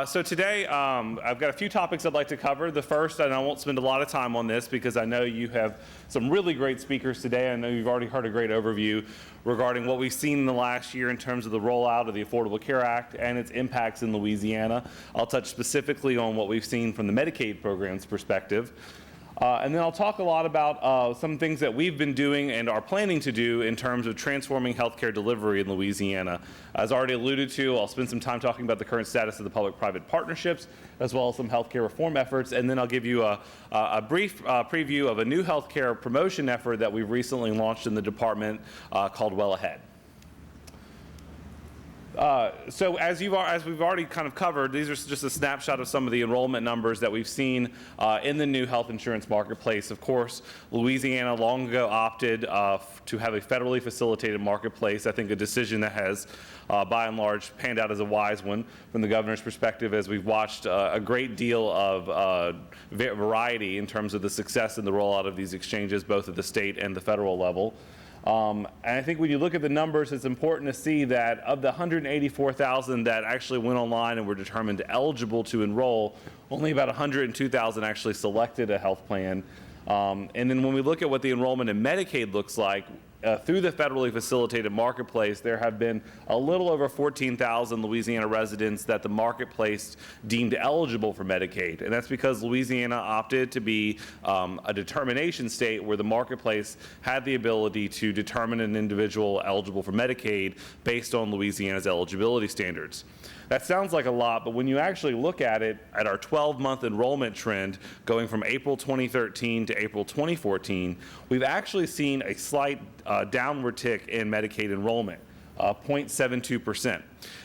So today I've got a few topics I'd like to cover. The first, and I won't spend a lot of time on this because I know you have some really great speakers today. I know you've already heard a great overview regarding what we've seen in the last year in terms of the rollout of the Affordable Care Act and its impacts in Louisiana. I'll touch specifically on what we've seen from the Medicaid program's perspective. And then I'll talk a lot about some things that we've been doing and are planning to do in terms of transforming healthcare delivery in Louisiana. As already alluded to, I'll spend some time talking about the current status of the public-private partnerships, as well as some healthcare reform efforts, and then I'll give you a brief preview of a new healthcare promotion effort that we've recently launched in the department called Well Ahead. So as we've already kind of covered, these are just a snapshot of some of the enrollment numbers that we've seen in the new health insurance marketplace. Of course, Louisiana long ago opted to have a federally facilitated marketplace. I think a decision that has, by and large, panned out as a wise one from the governor's perspective, as we've watched a great deal of variety in terms of the success in the rollout of these exchanges, both at the state and the federal level. And I think when you look at the numbers, it's important to see that of the 184,000 that actually went online and were determined eligible to enroll, only about 102,000 actually selected a health plan. And then when we look at what the enrollment in Medicaid looks like, through the federally facilitated marketplace, there have been a little over 14,000 Louisiana residents that the marketplace deemed eligible for Medicaid. And that's because Louisiana opted to be a determination state where the marketplace had the ability to determine an individual eligible for Medicaid based on Louisiana's eligibility standards. That sounds like a lot, but when you actually look at it, at our 12-month enrollment trend going from April 2013 to April 2014, we've actually seen a slight downward tick in Medicaid enrollment, 0.72%.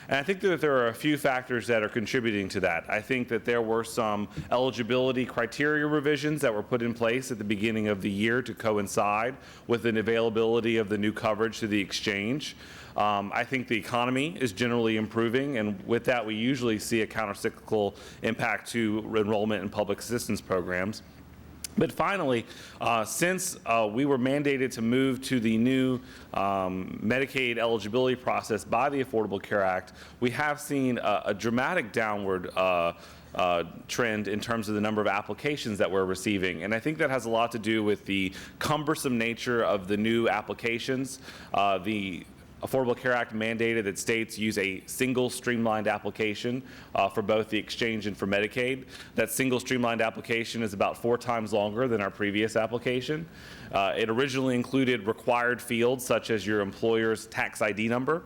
And I think that there are a few factors that are contributing to that. I think that there were some eligibility criteria revisions that were put in place at the beginning of the year to coincide with an availability of the new coverage to the exchange. I think the economy is generally improving, and with that we usually see a countercyclical impact to enrollment in public assistance programs. But finally, since we were mandated to move to the new Medicaid eligibility process by the Affordable Care Act, we have seen a dramatic downward trend in terms of the number of applications that we're receiving. And I think that has a lot to do with the cumbersome nature of the new applications. The Affordable Care Act mandated that states use a single streamlined application for both the exchange and for Medicaid. That single streamlined application is about 4 times longer than our previous application. It originally included required fields such as your employer's tax ID number.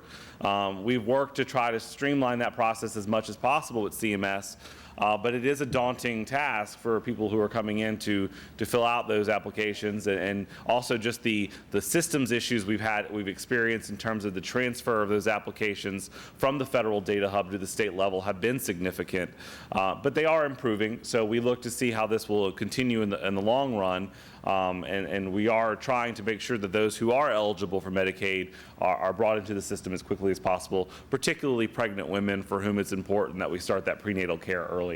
We've worked to try to streamline that process as much as possible with CMS. But it is a daunting task for people who are coming in to fill out those applications, and also just the systems issues we've experienced in terms of the transfer of those applications from the federal data hub to the state level have been significant. But they are improving, so we look to see how this will continue in the long run. And we are trying to make sure that those who are eligible for Medicaid are brought into the system as quickly as possible, particularly pregnant women for whom it's important that we start that prenatal care early.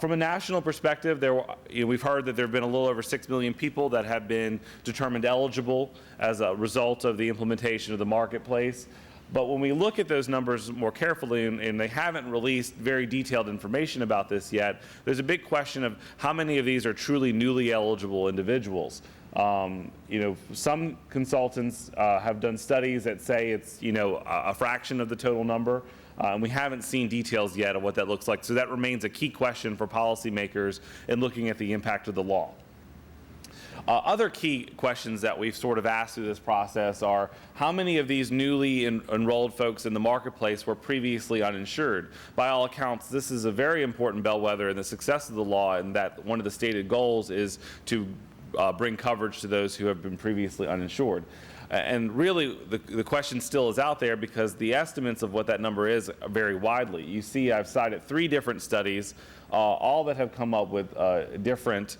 From a national perspective, we've heard that there have been a little over 6 million people that have been determined eligible as a result of the implementation of the marketplace. But when we look at those numbers more carefully, and they haven't released very detailed information about this yet, there's a big question of how many of these are truly newly eligible individuals. Some consultants have done studies that say it's a fraction of the total number, and we haven't seen details yet of what that looks like. So that remains a key question for policymakers in looking at the impact of the law. Other key questions that we've sort of asked through this process are how many of these newly enrolled folks in the marketplace were previously uninsured? By all accounts, this is a very important bellwether in the success of the law, and that one of the stated goals is to bring coverage to those who have been previously uninsured. And really, the question still is out there because the estimates of what that number is vary widely. You see, I've cited 3 different studies, all that have come up with different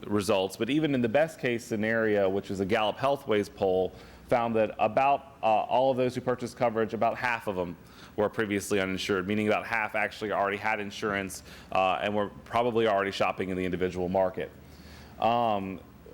results. But even in the best case scenario, which was a Gallup Healthways poll, found that about all of those who purchased coverage, about half of them were previously uninsured, meaning about half actually already had insurance and were probably already shopping in the individual market.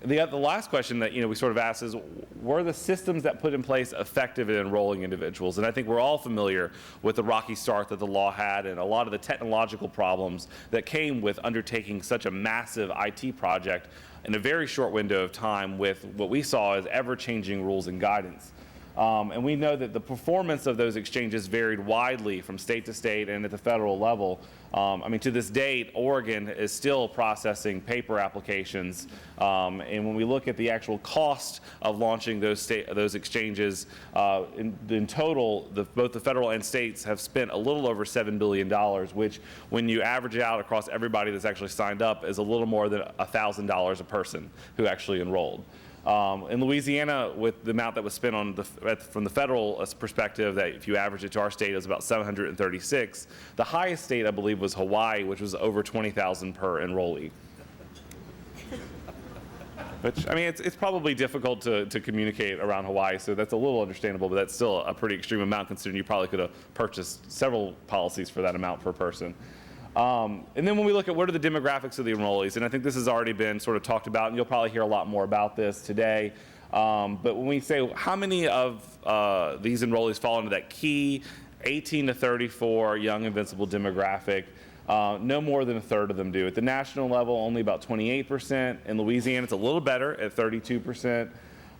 The last question that we sort of asked is, were the systems that put in place effective at enrolling individuals? And I think we're all familiar with the rocky start that the law had and a lot of the technological problems that came with undertaking such a massive IT project in a very short window of time with what we saw as ever-changing rules and guidance. And we know that the performance of those exchanges varied widely from state to state and at the federal level. I mean, to this date, Oregon is still processing paper applications. And when we look at the actual cost of launching those exchanges, in total, both the federal and states have spent a little over $7 billion, which, when you average it out across everybody that's actually signed up, is a little more than $1,000 a person who actually enrolled. In Louisiana, with the amount that was spent from the federal perspective, that if you average it to our state, is about 736. The highest state, I believe, was Hawaii, which was over 20,000 per enrollee. Which, I mean, it's probably difficult to communicate around Hawaii, so that's a little understandable, but that's still a pretty extreme amount considering you probably could have purchased several policies for that amount per person. And then when we look at what are the demographics of the enrollees, and I think this has already been sort of talked about, and you'll probably hear a lot more about this today. But when we say how many of these enrollees fall into that key 18 to 34 young invincible demographic, no more than a third of them do. At the national level, only about 28%. In Louisiana, it's a little better at 32%.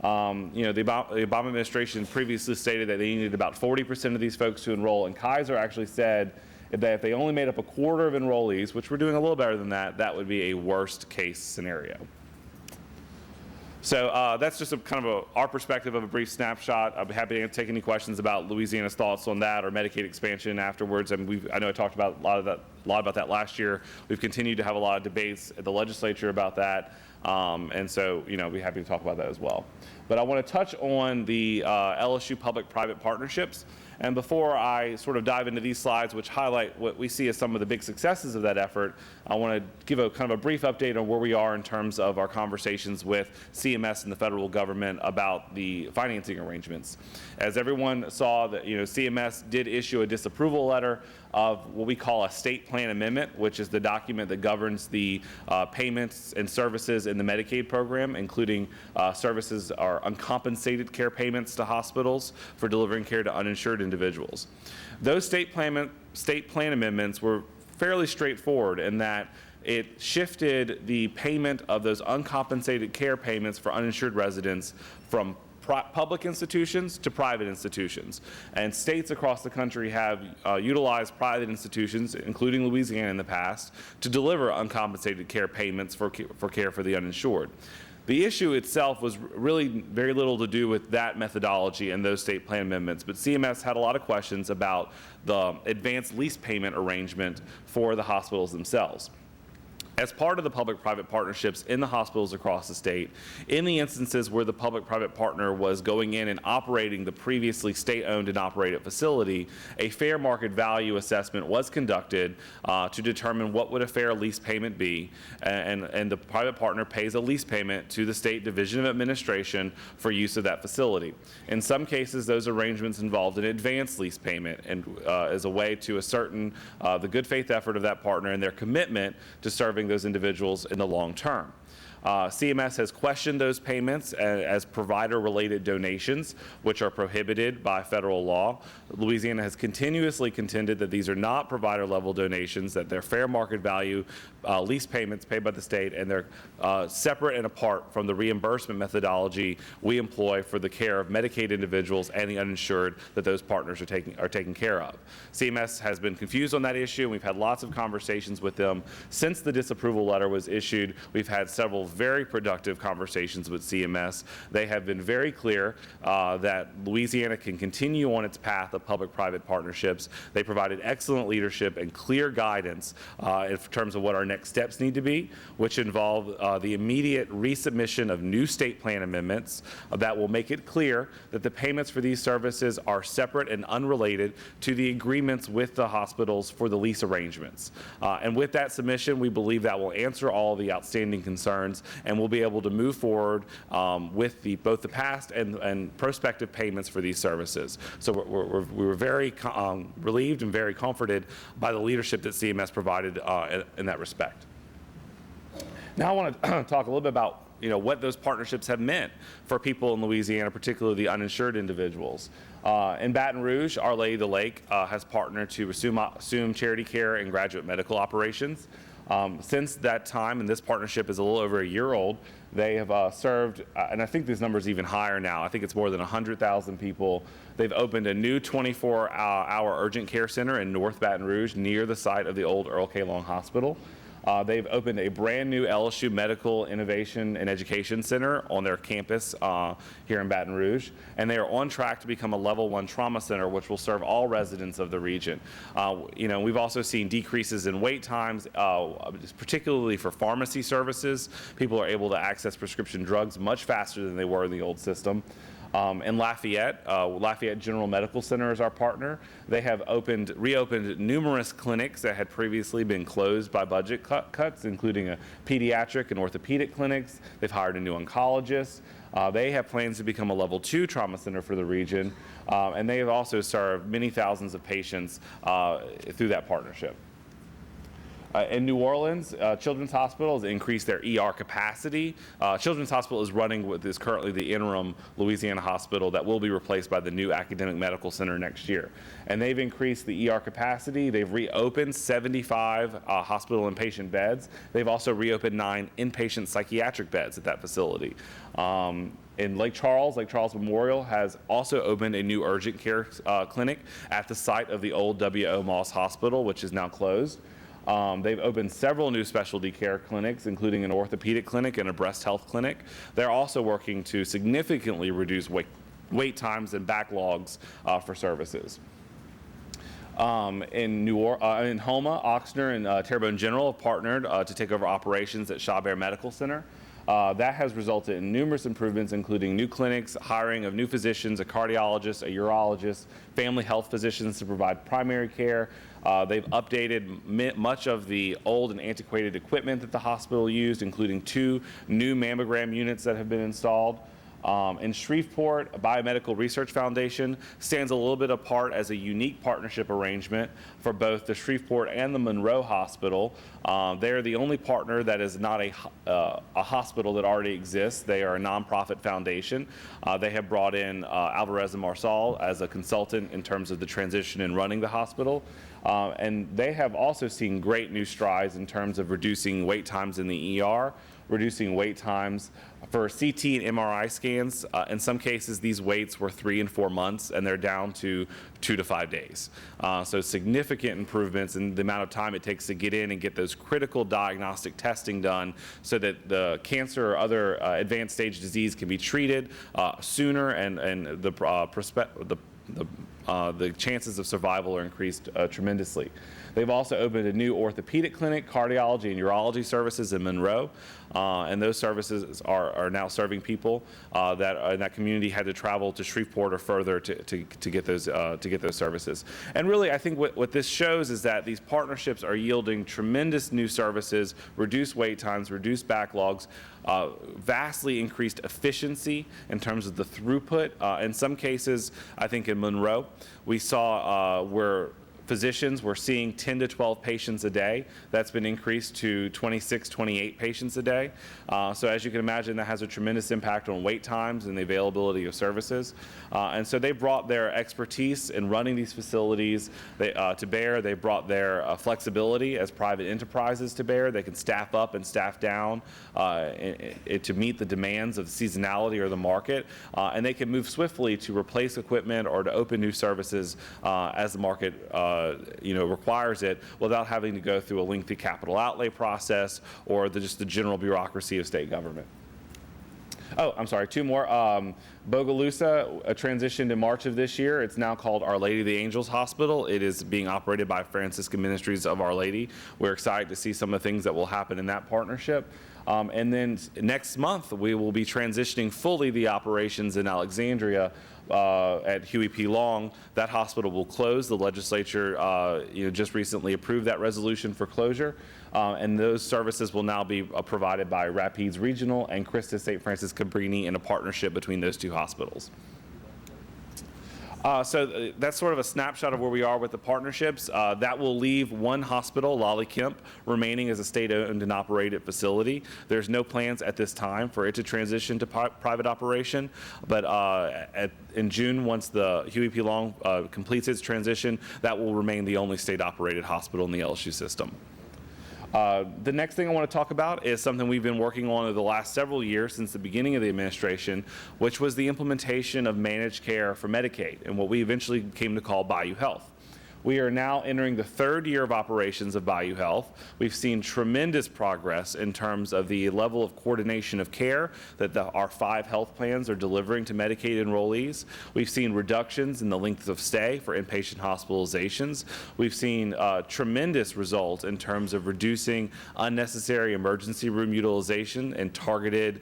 The Obama administration previously stated that they needed about 40% of these folks to enroll, and Kaiser actually said that if they only made up a quarter of enrollees, which we're doing a little better than that, that would be a worst case scenario. So that's just our perspective of a brief snapshot. I'll be happy to take any questions about Louisiana's thoughts on that or Medicaid expansion afterwards. And I know I talked about a lot about that last year. We've continued to have a lot of debates at the legislature about that. And so, I'll be happy to talk about that as well. But I want to touch on the LSU public-private partnerships. And before I sort of dive into these slides, which highlight what we see as some of the big successes of that effort, I want to give a kind of a brief update on where we are in terms of our conversations with CMS and the federal government about the financing arrangements. As everyone saw, that CMS did issue a disapproval letter of what we call a state plan amendment, which is the document that governs the payments and services in the Medicaid program, including services or uncompensated care payments to hospitals for delivering care to uninsured individuals. Those state plan amendments were fairly straightforward in that it shifted the payment of those uncompensated care payments for uninsured residents from public institutions to private institutions. And states across the country have utilized private institutions, including Louisiana in the past, to deliver uncompensated care payments for care for the uninsured. The issue itself was really very little to do with that methodology and those state plan amendments, but CMS had a lot of questions about the advanced lease payment arrangement for the hospitals themselves. As part of the public-private partnerships in the hospitals across the state, in the instances where the public-private partner was going in and operating the previously state-owned and operated facility, a fair market value assessment was conducted to determine what would a fair lease payment be, and the private partner pays a lease payment to the State Division of Administration for use of that facility. In some cases, those arrangements involved an advanced lease payment and as a way to ascertain the good faith effort of that partner and their commitment to serving those individuals in the long term. CMS has questioned those payments as provider-related donations, which are prohibited by federal law. Louisiana has continuously contended that these are not provider-level donations, that they're fair market value lease payments paid by the state, and they're separate and apart from the reimbursement methodology we employ for the care of Medicaid individuals and the uninsured that those partners are taking care of. CMS has been confused on that issue, and we've had lots of conversations with them. Since the disapproval letter was issued, we've had several very productive conversations with CMS. They have been very clear that Louisiana can continue on its path of public-private partnerships. They provided excellent leadership and clear guidance in terms of what our next steps need to be, which involve the immediate resubmission of new state plan amendments that will make it clear that the payments for these services are separate and unrelated to the agreements with the hospitals for the lease arrangements. And with that submission, we believe that will answer all the outstanding concerns, and we'll be able to move forward with both the past and prospective payments for these services. So we were very relieved and very comforted by the leadership that CMS provided in that respect. Now I want to talk a little bit about what those partnerships have meant for people in Louisiana, particularly the uninsured individuals. In Baton Rouge, Our Lady of the Lake has partnered to assume charity care and graduate medical operations. Since that time, and this partnership is a little over a year old, they have served, and I think this number is even higher now. I think it's more than 100,000 people. They've opened a new 24-hour urgent care center in North Baton Rouge near the site of the old Earl K. Long Hospital. They've opened a brand new LSU Medical Innovation and Education Center on their campus here in Baton Rouge, and they are on track to become a level 1 trauma center, which will serve all residents of the region. We've also seen decreases in wait times, particularly for pharmacy services. People are able to access prescription drugs much faster than they were in the old system. In Lafayette, Lafayette General Medical Center is our partner. They have reopened numerous clinics that had previously been closed by budget cuts, including a pediatric and orthopedic clinics. They've hired a new oncologist. They have plans to become a level 2 trauma center for the region, and they have also served many thousands of patients through that partnership. In New Orleans, Children's Hospital has increased their ER capacity. Children's Hospital is running what is currently the interim Louisiana hospital that will be replaced by the new academic medical center next year. And they've increased the ER capacity. They've reopened 75 hospital inpatient beds. They've also reopened 9 inpatient psychiatric beds at that facility. In Lake Charles Memorial has also opened a new urgent care clinic at the site of the old W.O. Moss Hospital, which is now closed. They've opened several new specialty care clinics, including an orthopedic clinic and a breast health clinic. They're also working to significantly reduce wait times and backlogs for services. In Homa, Oxnard, and Terrebonne General have partnered to take over operations at Chabert Medical Center. That has resulted in numerous improvements, including new clinics, hiring of new physicians, a cardiologist, a urologist, family health physicians to provide primary care. They've updated much of the old and antiquated equipment that the hospital used, including 2 new mammogram units that have been installed. In Shreveport, a Biomedical Research Foundation stands a little bit apart as a unique partnership arrangement for both the Shreveport and the Monroe Hospital. They're the only partner that is not a hospital that already exists. They are a nonprofit foundation. They have brought in Alvarez and Marsal as a consultant in terms of the transition in running the hospital. And they have also seen great new strides in terms of reducing wait times in the ER, reducing wait times for CT and MRI scans. In some cases, these waits were 3 and 4 months, and they're down to 2 to 5 days. So significant improvements in the amount of time it takes to get in and get those critical diagnostic testing done so that the cancer or other advanced stage disease can be treated sooner, and the chances of survival are increased tremendously. They've also opened a new orthopedic clinic, cardiology, and urology services in Monroe, and those services are now serving people that in that community had to travel to Shreveport or further to get those services. And really, I think what this shows is that these partnerships are yielding tremendous new services, reduced wait times, reduced backlogs, vastly increased efficiency in terms of the throughput. In some cases, I think in Monroe, we saw where physicians were seeing 10 to 12 patients a day. That's been increased to 26, 28 patients a day. So as you can imagine, that has a tremendous impact on wait times and the availability of services. And so they brought their expertise in running these facilities to bear. They brought their flexibility as private enterprises to bear. They can staff up and staff down to meet the demands of the seasonality or the market. And they can move swiftly to replace equipment or to open new services as the market requires it, without having to go through a lengthy capital outlay process or just the general bureaucracy of state government. Oh, I'm sorry, 2 more. Bogalusa transitioned in March of this year. It's now called Our Lady of the Angels Hospital. It is being operated by Franciscan Ministries of Our Lady. We're excited to see some of the things that will happen in that partnership. And then next month, we will be transitioning fully the operations in Alexandria at Huey P. Long. That hospital will close. The legislature just recently approved that resolution for closure. And those services will now be provided by Rapides Regional and Christus St. Francis Cabrini in a partnership between those 2 hospitals. That's sort of a snapshot of where we are with the partnerships. That will leave one hospital, Lolly Kemp, remaining as a state-owned and operated facility. There's no plans at this time for it to transition to private operation, but in June, once the Huey P. Long completes its transition, that will remain the only state-operated hospital in the LSU system. The next thing I want to talk about is something we've been working on over the last several years since the beginning of the administration, which was the implementation of managed care for Medicaid and what we eventually came to call Bayou Health. We are now entering the third year of operations of Bayou Health. We've seen tremendous progress in terms of the level of coordination of care that our 5 health plans are delivering to Medicaid enrollees. We've seen reductions in the length of stay for inpatient hospitalizations. We've seen tremendous results in terms of reducing unnecessary emergency room utilization and targeted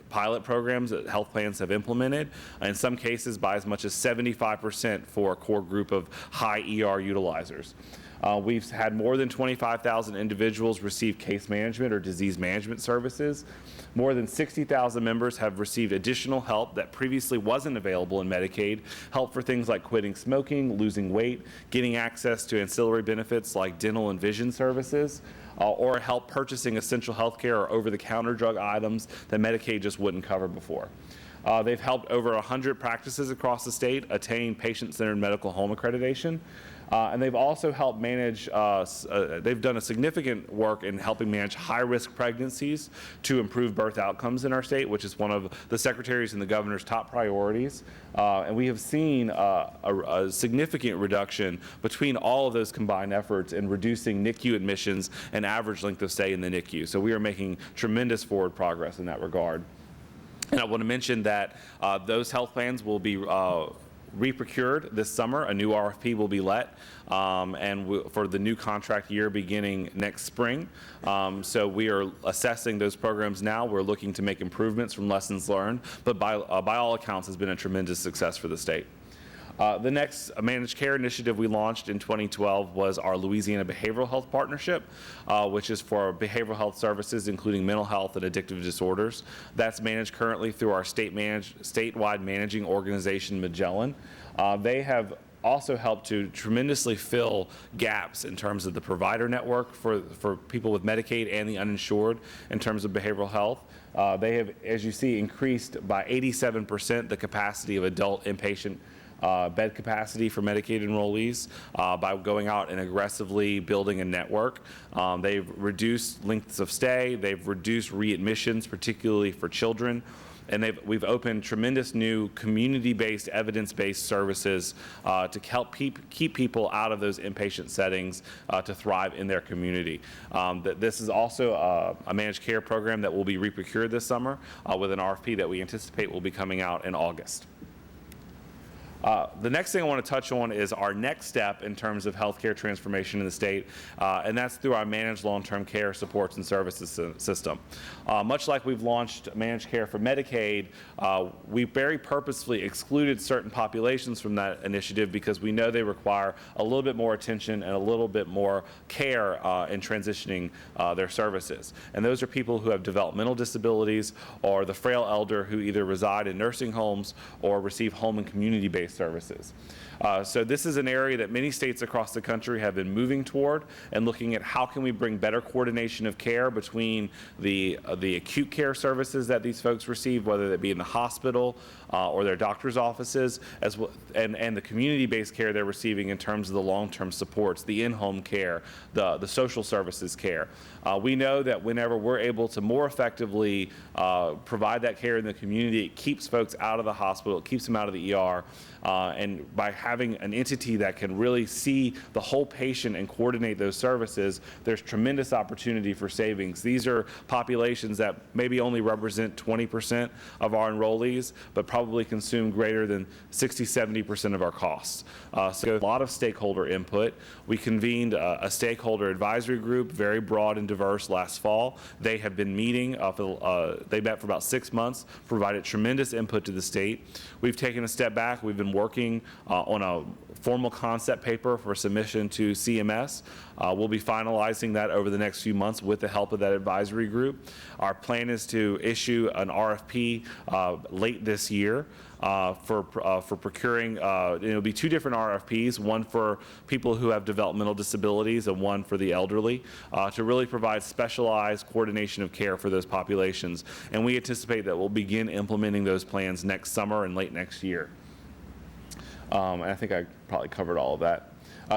pilot programs that health plans have implemented, in some cases by as much as 75% for a core group of high ER utilizers. We've had more than 25,000 individuals receive case management or disease management services. More than 60,000 members have received additional help that previously wasn't available in Medicaid, help for things like quitting smoking, losing weight, getting access to ancillary benefits like dental and vision services, or help purchasing essential health care or over-the-counter drug items that Medicaid just wouldn't cover before. They've helped over 100 practices across the state attain patient-centered medical home accreditation. And they've also helped manage, they've done a significant work in helping manage high-risk pregnancies to improve birth outcomes in our state, which is one of the secretary's and the governor's top priorities. And we have seen a significant reduction between all of those combined efforts in reducing NICU admissions and average length of stay in the NICU. So we are making tremendous forward progress in that regard. And I want to mention that those health plans will be re-procured this summer. A new RFP will be let for the new contract year beginning next spring. So we are assessing those programs now. We're looking to make improvements from lessons learned, but by all accounts has been a tremendous success for the state. The next managed care initiative we launched in 2012 was our Louisiana Behavioral Health Partnership, which is for behavioral health services, including mental health and addictive disorders. That's managed currently through our statewide managing organization, Magellan. They have also helped to tremendously fill gaps in terms of the provider network for people with Medicaid and the uninsured in terms of behavioral health. They have, as you see, increased by 87% the capacity of adult inpatient bed capacity for Medicaid enrollees by going out and aggressively building a network. They've reduced lengths of stay, they've reduced readmissions, particularly for children, and we've opened tremendous new community-based, evidence-based services to help keep people out of those inpatient settings to thrive in their community. This is also a managed care program that will be re-procured this summer with an RFP that we anticipate will be coming out in August. The next thing I want to touch on is our next step in terms of healthcare transformation in the state, and that's through our managed long-term care supports and services system. Much like we've launched managed care for Medicaid, we very purposefully excluded certain populations from that initiative because we know they require a little bit more attention and a little bit more care in transitioning their services. And those are people who have developmental disabilities or the frail elder who either reside in nursing homes or receive home and community-based services. So this is an area that many states across the country have been moving toward and looking at how can we bring better coordination of care between the acute care services that these folks receive, whether that be in the hospital or their doctor's offices, and the community-based care they're receiving in terms of the long-term supports, the in-home care, the social services care. We know that whenever we're able to more effectively provide that care in the community, it keeps folks out of the hospital, it keeps them out of the ER, and by having an entity that can really see the whole patient and coordinate those services, there's tremendous opportunity for savings. These are populations that maybe only represent 20% of our enrollees, but probably consume greater than 60–70% of our costs. So a lot of stakeholder input. We convened a stakeholder advisory group, very broad and diverse, last fall. They have been meeting, they met for about 6 months, provided tremendous input to the state. We've taken a step back. We've been been working on a formal concept paper for submission to CMS. We'll be finalizing that over the next few months with the help of that advisory group. Our plan is to issue an RFP late this year for procuring. It'll be two different RFPs, one for people who have developmental disabilities and one for the elderly, to really provide specialized coordination of care for those populations. And we anticipate that we'll begin implementing those plans next summer and late next year. And I think I probably covered all of that.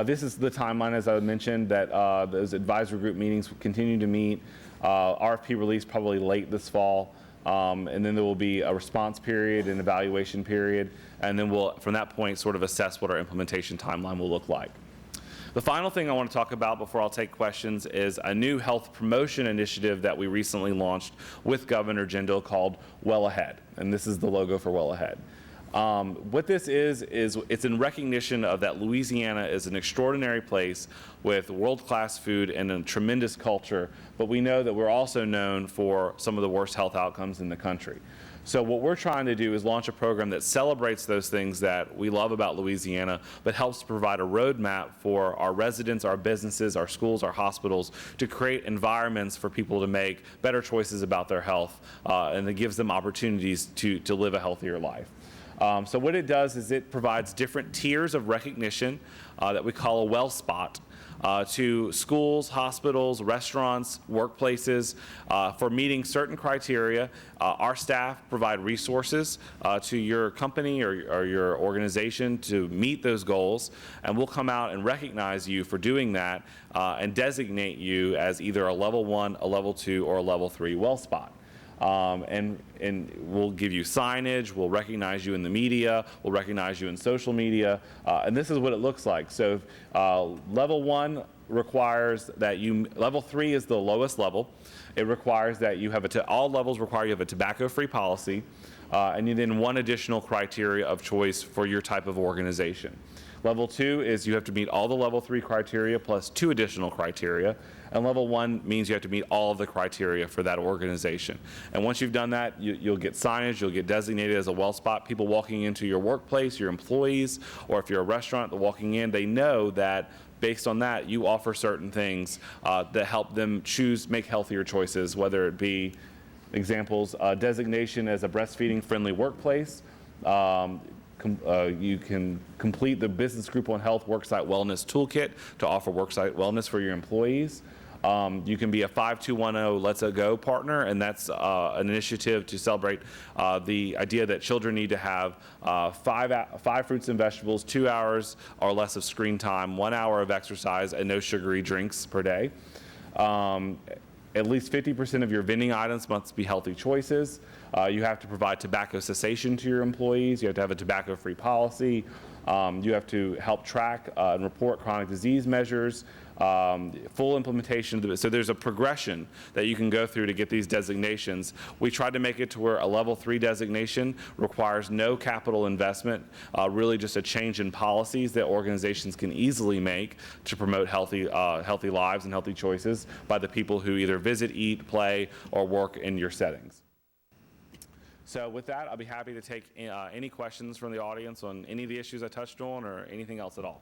This is the timeline, as I mentioned, that those advisory group meetings will continue to meet. RFP release probably late this fall. And then there will be a response period and evaluation period, and then we'll, from that point, sort of assess what our implementation timeline will look like. The final thing I want to talk about before I'll take questions is a new health promotion initiative that we recently launched with Governor Jindal called Well Ahead, and this is the logo for Well Ahead. What this is it's in recognition of that Louisiana is an extraordinary place with world-class food and a tremendous culture, but we know that we're also known for some of the worst health outcomes in the country. So what we're trying to do is launch a program that celebrates those things that we love about Louisiana, but helps provide a roadmap for our residents, our businesses, our schools, our hospitals to create environments for people to make better choices about their health, and it gives them opportunities to live a healthier life. So what it does is it provides different tiers of recognition that we call a well spot to schools, hospitals, restaurants, workplaces for meeting certain criteria. Our staff provide resources to your company or your organization to meet those goals, and we'll come out and recognize you for doing that and designate you as either a level 1, a level 2, or a level 3 well spot. And we'll give you signage, we'll recognize you in the media, we'll recognize you in social media, and this is what it looks like. So level 1 requires that level 3 is the lowest level. It requires that you have all levels require you have a tobacco-free policy, and then one additional criteria of choice for your type of organization. Level 2 is you have to meet all the level 3 criteria plus 2 additional criteria. And level 1 means you have to meet all of the criteria for that organization. And once you've done that, you'll get signage, you'll get designated as a well spot. People walking into your workplace, your employees, or if you're a restaurant, they're walking in, they know that based on that, you offer certain things that help them make healthier choices, whether it be examples, designation as a breastfeeding friendly workplace. You can complete the Business Group on Health Worksite Wellness Toolkit to offer worksite wellness for your employees. You can be a 5210 Let's Go partner, and that's an initiative to celebrate the idea that children need to have 5 fruits and vegetables, 2 hours or less of screen time, 1 hour of exercise, and no sugary drinks per day. At least 50% of your vending items must be healthy choices. You have to provide tobacco cessation to your employees. You have to have a tobacco-free policy. You have to help track and report chronic disease measures, full implementation of so there's a progression that you can go through to get these designations. We tried to make it to where a level 3 designation requires no capital investment, really just a change in policies that organizations can easily make to promote healthy lives and healthy choices by the people who either visit, eat, play, or work in your settings. So with that, I'll be happy to take any questions from the audience on any of the issues I touched on or anything else at all.